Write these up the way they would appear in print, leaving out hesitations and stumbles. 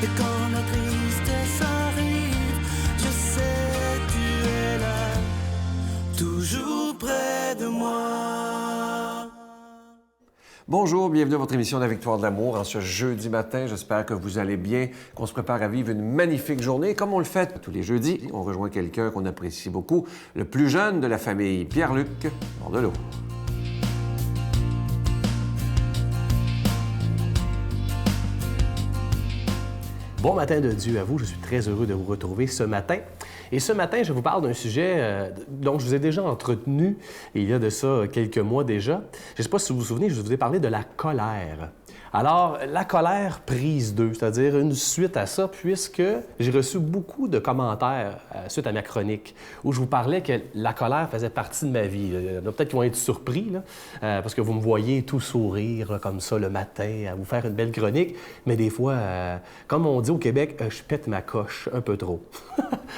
Et quand la tristesse arrive, je sais tu es là, toujours près de moi. Bonjour, bienvenue à votre émission de La Victoire de l'amour en ce jeudi matin. J'espère que vous allez bien, qu'on se prépare à vivre une magnifique journée. Comme on le fait tous les jeudis, on rejoint quelqu'un qu'on apprécie beaucoup, le plus jeune de la famille, Pierre-Luc Bordelot. Bon matin de Dieu à vous, je suis très heureux de vous retrouver ce matin. Et ce matin, je vous parle d'un sujet dont je vous ai déjà entretenu il y a de ça quelques mois déjà. Je ne sais pas si vous vous souvenez, je vous ai parlé de la colère. Alors, la colère prise 2, c'est-à-dire une suite à ça, puisque j'ai reçu beaucoup de commentaires suite à ma chronique, où je vous parlais que la colère faisait partie de ma vie. Il y en a peut-être qui vont être surpris, là, parce que vous me voyez tout sourire là, comme ça le matin, à vous faire une belle chronique, mais des fois, comme on dit au Québec, je pète ma coche un peu trop.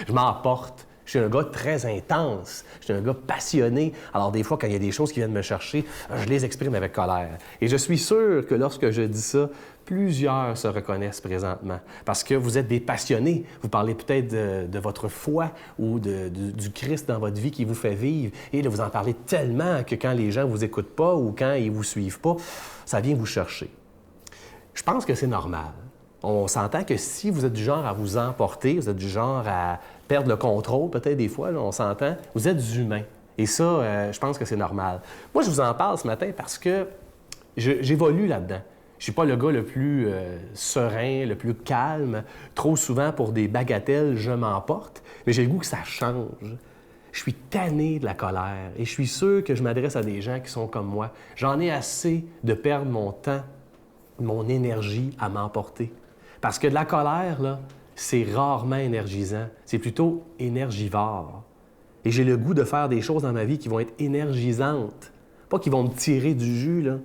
Je m'emporte. Je suis un gars très intense. Je suis un gars passionné. Alors, des fois, quand il y a des choses qui viennent me chercher, je les exprime avec colère. Et je suis sûr que lorsque je dis ça, plusieurs se reconnaissent présentement. Parce que vous êtes des passionnés. Vous parlez peut-être de votre foi ou du Christ dans votre vie qui vous fait vivre. Et là, vous en parlez tellement que quand les gens ne vous écoutent pas ou quand ils ne vous suivent pas, ça vient vous chercher. Je pense que c'est normal. On s'entend que si vous êtes du genre à vous emporter, vous êtes du genre à perdre le contrôle, peut-être des fois, là, on s'entend, vous êtes humain. Et ça, je pense que c'est normal. Moi, je vous en parle ce matin parce que j'évolue là-dedans. Je ne suis pas le gars le plus serein, le plus calme. Trop souvent, pour des bagatelles, je m'emporte. Mais j'ai le goût que ça change. Je suis tanné de la colère. Et je suis sûr que je m'adresse à des gens qui sont comme moi. J'en ai assez de perdre mon temps, mon énergie à m'emporter. Parce que de la colère, là, c'est rarement énergisant. C'est plutôt énergivore. Et j'ai le goût de faire des choses dans ma vie qui vont être énergisantes, pas qui vont me tirer du jus, là.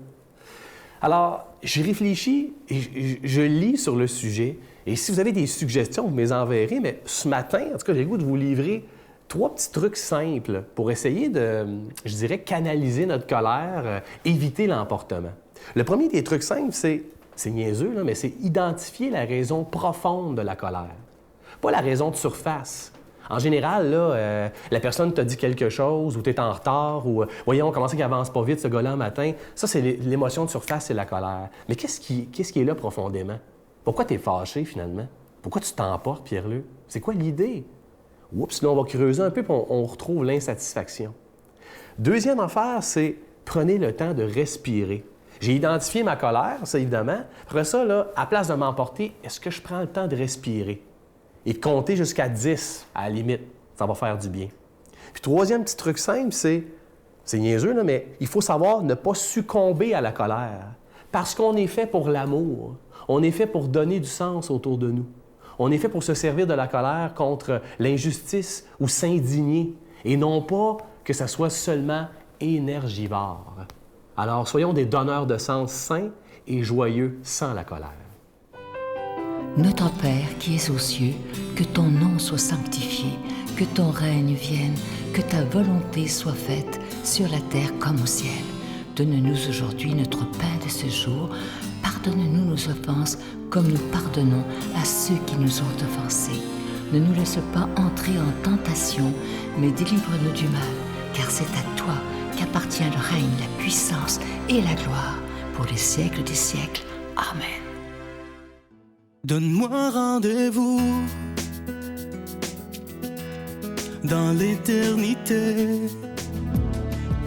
Alors, j'ai réfléchi et je lis sur le sujet. Et si vous avez des suggestions, vous me les enverrez. Mais ce matin, en tout cas, j'ai le goût de vous livrer 3 petits trucs simples pour essayer de, je dirais, canaliser notre colère, éviter l'emportement. Le premier des trucs simples, c'est niaiseux, là, mais c'est identifier la raison profonde de la colère. Pas la raison de surface. En général, là, la personne t'a dit quelque chose, ou tu es en retard, ou voyons, comment c'est qu'il avance pas vite, ce gars-là, un matin. Ça, c'est l'émotion de surface, c'est la colère. Mais qu'est-ce qui est là profondément? Pourquoi tu es fâché, finalement? Pourquoi tu t'emportes, Pierre-Luc? C'est quoi l'idée? Oups, là, on va creuser un peu, puis on retrouve l'insatisfaction. Deuxième affaire, c'est prenez le temps de respirer. J'ai identifié ma colère, ça évidemment. Après ça, là, à place de m'emporter, est-ce que je prends le temps de respirer et de compter jusqu'à 10, à la limite? Ça va faire du bien. Puis troisième petit truc simple, c'est niaiseux, là, mais il faut savoir ne pas succomber à la colère. Parce qu'on est fait pour l'amour. On est fait pour donner du sens autour de nous. On est fait pour se servir de la colère contre l'injustice ou s'indigner. Et non pas que ça soit seulement énergivore. Alors, soyons des donneurs de sens sains et joyeux sans la colère. Notre Père qui es aux cieux, que ton nom soit sanctifié, que ton règne vienne, que ta volonté soit faite sur la terre comme au ciel. Donne-nous aujourd'hui notre pain de ce jour. Pardonne-nous nos offenses comme nous pardonnons à ceux qui nous ont offensés. Ne nous laisse pas entrer en tentation, mais délivre-nous du mal, car c'est à toi qu'appartient le règne, la puissance et la gloire pour les siècles des siècles. Amen. Donne-moi rendez-vous dans l'éternité,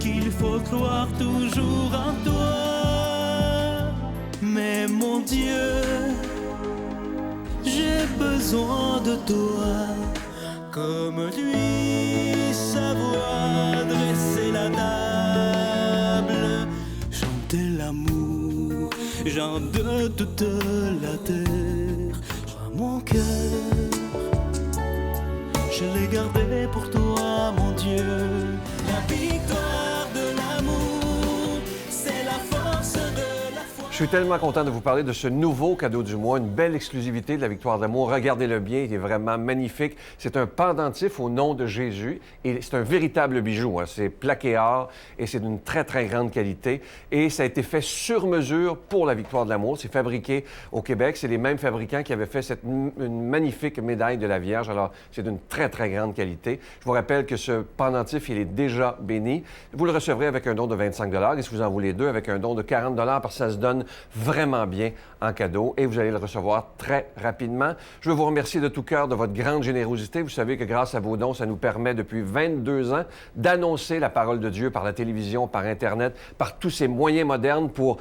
qu'il faut croire toujours en toi. Mais mon Dieu, j'ai besoin de toi, comme lui savoir dresser la table, chanter l'amour, gens de toute la terre. Joins mon cœur, je l'ai gardé pour toi, mon Dieu. La victoire de l'amour, c'est la force de la foi. Je Je suis tellement content de vous parler de ce nouveau cadeau du mois, une belle exclusivité de la Victoire de l'amour. Regardez-le bien, il est vraiment magnifique. C'est un pendentif au nom de Jésus et c'est un véritable bijou. Hein. C'est plaqué or et c'est d'une très, très grande qualité. Et ça a été fait sur mesure pour la Victoire de l'amour. C'est fabriqué au Québec. C'est les mêmes fabricants qui avaient fait une magnifique médaille de la Vierge. Alors, c'est d'une très, très grande qualité. Je vous rappelle que ce pendentif, il est déjà béni. Vous le recevrez avec un don de 25 et si vous en voulez deux, avec un don de 40 parce que ça se donne vraiment bien en cadeau et vous allez le recevoir très rapidement. Je veux vous remercier de tout cœur de votre grande générosité. Vous savez que grâce à vos dons, ça nous permet depuis 22 ans d'annoncer la parole de Dieu par la télévision, par Internet, par tous ces moyens modernes pour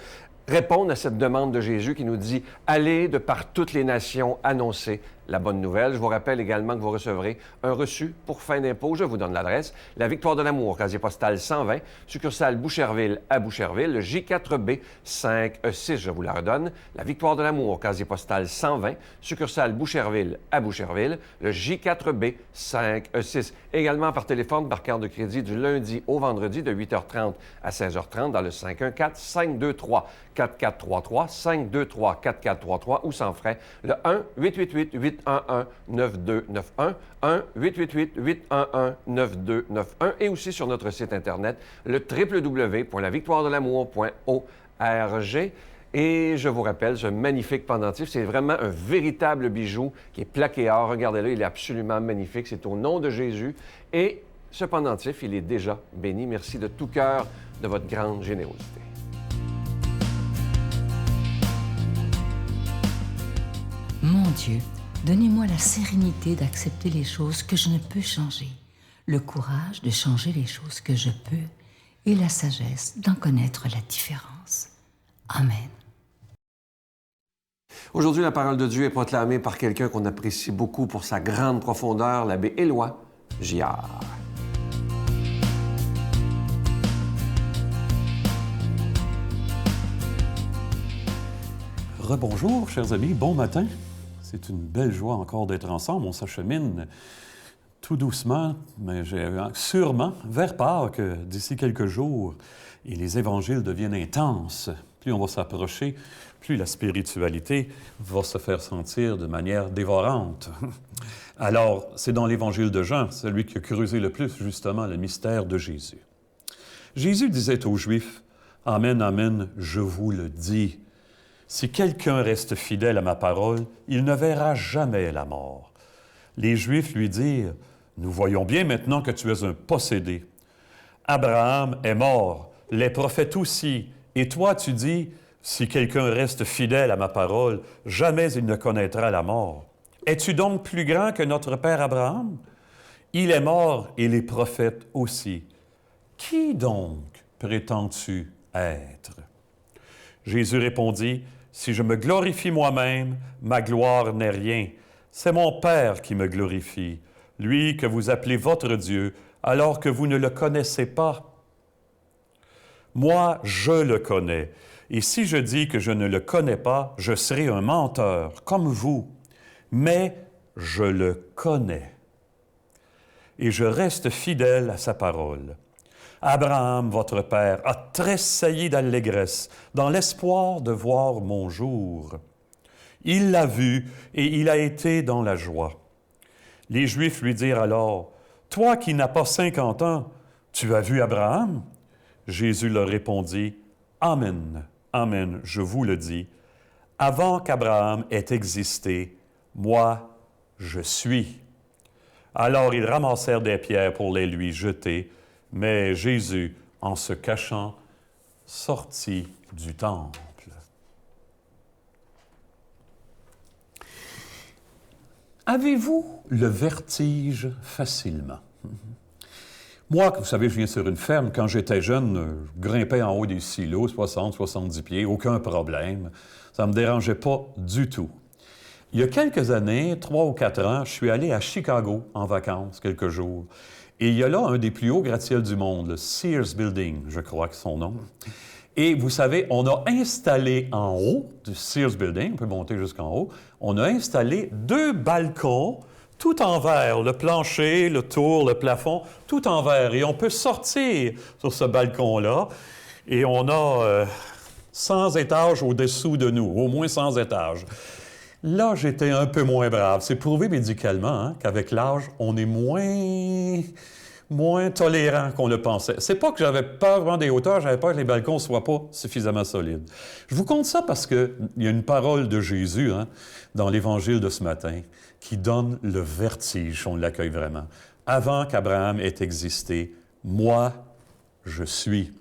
répondre à cette demande de Jésus qui nous dit « Allez de par toutes les nations annoncer la bonne nouvelle ». Je vous rappelle également que vous recevrez un reçu pour fin d'impôt. Je vous donne l'adresse. La Victoire de l'amour, casier postal 120, succursale Boucherville à Boucherville, le J4B 5E6, je vous la redonne. La Victoire de l'amour, casier postal 120, succursale Boucherville à Boucherville, le J4B 5E6. Également par téléphone, par carte de crédit du lundi au vendredi de 8h30 à 16h30 dans le 514-523-4433, 523-4433 ou sans frais, le 1-888-811-9291, 1-888-811-9291 et aussi sur notre site Internet, le www.lavictoiredelamour.org. Et je vous rappelle, ce magnifique pendentif, c'est vraiment un véritable bijou qui est plaqué or. Regardez-le, il est absolument magnifique. C'est au nom de Jésus. Et ce pendentif, il est déjà béni. Merci de tout cœur de votre grande générosité. Mon Dieu, donnez-moi la sérénité d'accepter les choses que je ne peux changer, le courage de changer les choses que je peux et la sagesse d'en connaître la différence. Amen. Aujourd'hui, la parole de Dieu est proclamée par quelqu'un qu'on apprécie beaucoup pour sa grande profondeur, l'abbé Éloi Giard. Rebonjour, chers amis, bon matin. C'est une belle joie encore d'être ensemble. On s'achemine tout doucement, mais sûrement vers Pâques d'ici quelques jours. Et les évangiles deviennent intenses. Plus on va s'approcher, plus la spiritualité va se faire sentir de manière dévorante. Alors, c'est dans l'évangile de Jean, celui qui a creusé le plus, justement, le mystère de Jésus. Jésus disait aux Juifs, « Amen, amen, je vous le dis. Si quelqu'un reste fidèle à ma parole, il ne verra jamais la mort. » Les Juifs lui dirent, « Nous voyons bien maintenant que tu es un possédé. Abraham est mort, les prophètes aussi, et toi tu dis, si quelqu'un reste fidèle à ma parole, jamais il ne connaîtra la mort. Es-tu donc plus grand que notre père Abraham? Il est mort et les prophètes aussi. Qui donc prétends-tu être? » Jésus répondit, « Si je me glorifie moi-même, ma gloire n'est rien. C'est mon Père qui me glorifie, lui que vous appelez votre Dieu, alors que vous ne le connaissez pas. Moi, je le connais. Et si je dis que je ne le connais pas, je serai un menteur, comme vous. Mais je le connais. Et je reste fidèle à sa parole. Abraham, votre père, a tressailli d'allégresse, dans l'espoir de voir mon jour. Il l'a vu et il a été dans la joie. » Les Juifs lui dirent alors, « Toi qui n'as pas 50 ans, tu as vu Abraham? » Jésus leur répondit, « Amen, amen, je vous le dis, avant qu'Abraham ait existé, moi, je suis. » Alors ils ramassèrent des pierres pour les lui jeter, mais Jésus, en se cachant, sortit du temple. Avez-vous le vertige facilement? Moi, vous savez, je viens sur une ferme. Quand j'étais jeune, je grimpais en haut des silos, 60, 70 pieds, aucun problème. Ça ne me dérangeait pas du tout. Il y a quelques années, 3 ou 4 ans, je suis allé à Chicago en vacances, quelques jours. Et il y a là un des plus hauts gratte-ciels du monde, le Sears Building, je crois que c'est son nom. Et vous savez, on a installé en haut du Sears Building, on peut monter jusqu'en haut, on a installé 2 balcons tout en verre, le plancher, le tour, le plafond, tout en verre. Et on peut sortir sur ce balcon-là et on a 100 étages au-dessous de nous, au moins 100 étages. Là, j'étais un peu moins brave. C'est prouvé médicalement qu'avec l'âge, on est moins tolérant qu'on le pensait. C'est pas que j'avais peur vraiment des hauteurs, j'avais peur que les balcons ne soient pas suffisamment solides. Je vous conte ça parce qu'il y a une parole de Jésus dans l'Évangile de ce matin qui donne le vertige, on l'accueille vraiment. Avant qu'Abraham ait existé, moi, je suis.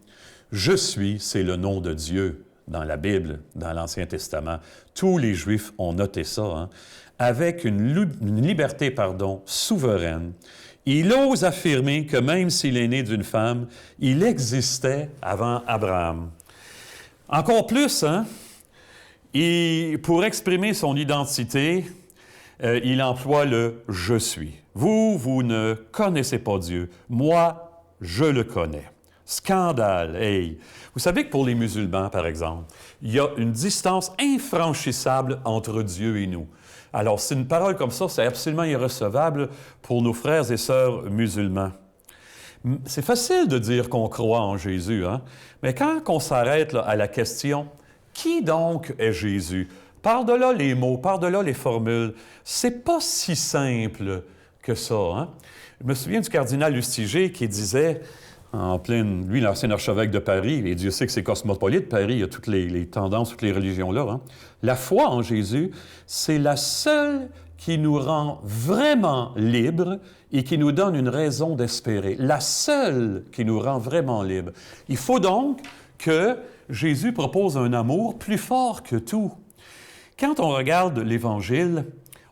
Je suis, c'est le nom de Dieu dans la Bible, dans l'Ancien Testament. Tous les Juifs ont noté ça. Avec une liberté, souveraine, il ose affirmer que même s'il est né d'une femme, il existait avant Abraham. Encore plus, pour exprimer son identité, il emploie le « je suis ». Vous ne connaissez pas Dieu. Moi, je le connais. Scandale, hey! Vous savez que pour les musulmans, par exemple, il y a une distance infranchissable entre Dieu et nous. Alors, c'est une parole comme ça, c'est absolument irrecevable pour nos frères et sœurs musulmans. C'est facile de dire qu'on croit en Jésus, mais quand on s'arrête à la question « Qui donc est Jésus? » Par-delà les mots, par-delà les formules, c'est pas si simple que ça. Je me souviens du cardinal Lustiger qui disait, lui, l'ancien archevêque de Paris, et Dieu sait que c'est cosmopolite, Paris, il y a toutes les tendances, toutes les religions là. La foi en Jésus, c'est la seule qui nous rend vraiment libres et qui nous donne une raison d'espérer. La seule qui nous rend vraiment libres. Il faut donc que Jésus propose un amour plus fort que tout. Quand on regarde l'Évangile,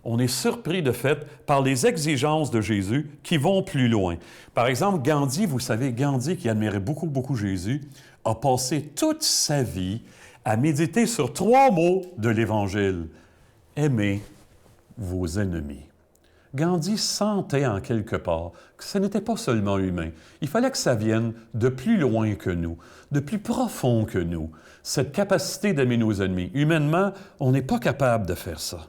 on est surpris de fait par les exigences de Jésus qui vont plus loin. Par exemple, Gandhi, vous savez, Gandhi, qui admirait beaucoup Jésus, a passé toute sa vie à méditer sur 3 mots de l'Évangile. Aimez vos ennemis. Gandhi sentait en quelque part que ce n'était pas seulement humain. Il fallait que ça vienne de plus loin que nous, de plus profond que nous, cette capacité d'aimer nos ennemis. Humainement, on n'est pas capable de faire ça.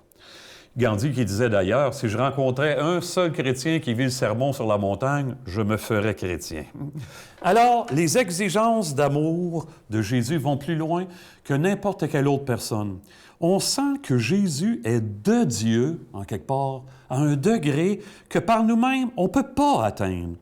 Gandhi qui disait d'ailleurs, si je rencontrais un seul chrétien qui vit le sermon sur la montagne, je me ferais chrétien. Alors, les exigences d'amour de Jésus vont plus loin que n'importe quelle autre personne. On sent que Jésus est de Dieu, en quelque part, à un degré que par nous-mêmes, on ne peut pas atteindre.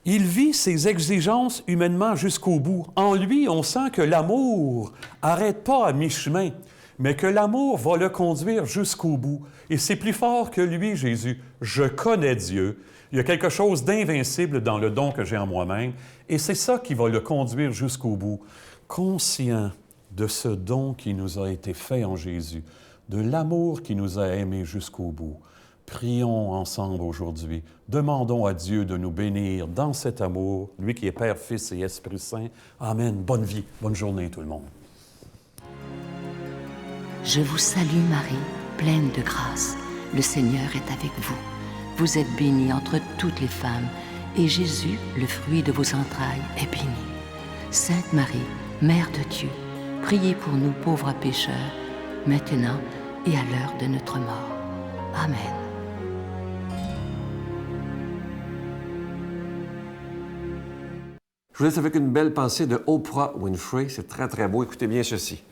Il vit ses exigences humainement jusqu'au bout. En lui, on sent que l'amour n'arrête pas à mi-chemin, mais que l'amour va le conduire jusqu'au bout. Et c'est plus fort que lui, Jésus. Je connais Dieu. Il y a quelque chose d'invincible dans le don que j'ai en moi-même, et c'est ça qui va le conduire jusqu'au bout. Conscient de ce don qui nous a été fait en Jésus, de l'amour qui nous a aimés jusqu'au bout. Prions ensemble aujourd'hui. Demandons à Dieu de nous bénir dans cet amour, lui qui est Père, Fils et Esprit Saint. Amen. Bonne vie, bonne journée tout le monde. Je vous salue Marie, pleine de grâce. Le Seigneur est avec vous. Vous êtes bénie entre toutes les femmes, et Jésus, le fruit de vos entrailles, est béni. Sainte Marie, Mère de Dieu, priez pour nous pauvres pécheurs, maintenant et à l'heure de notre mort. Amen. Je vous laisse avec une belle pensée de Oprah Winfrey. C'est très beau. Écoutez bien ceci.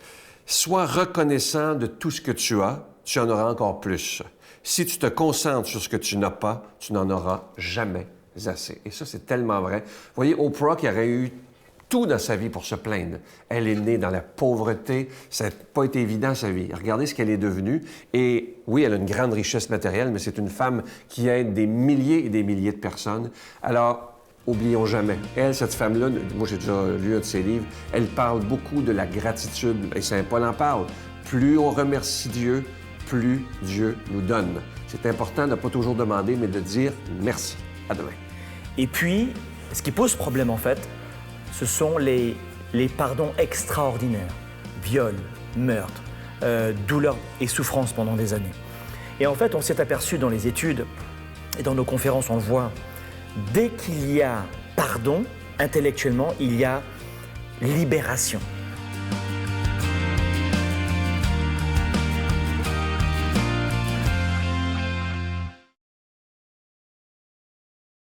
Sois reconnaissant de tout ce que tu as, tu en auras encore plus. Si tu te concentres sur ce que tu n'as pas, tu n'en auras jamais assez. Et ça, c'est tellement vrai. Vous voyez, Oprah qui aurait eu tout dans sa vie pour se plaindre. Elle est née dans la pauvreté. Ça n'a pas été évident, sa vie. Regardez ce qu'elle est devenue. Et oui, elle a une grande richesse matérielle, mais c'est une femme qui aide des milliers et des milliers de personnes. Alors, oublions jamais. Elle, cette femme-là, moi j'ai déjà lu un de ses livres, elle parle beaucoup de la gratitude. Et Saint Paul en parle. Plus on remercie Dieu, plus Dieu nous donne. C'est important de ne pas toujours demander, mais de dire merci. À demain. Et puis, ce qui pose problème en fait, ce sont les pardons extraordinaires. Viol, meurtre, douleur et souffrance pendant des années. Et en fait, on s'est aperçu dans les études et dans nos conférences, on le voit, dès qu'il y a pardon, intellectuellement, il y a libération.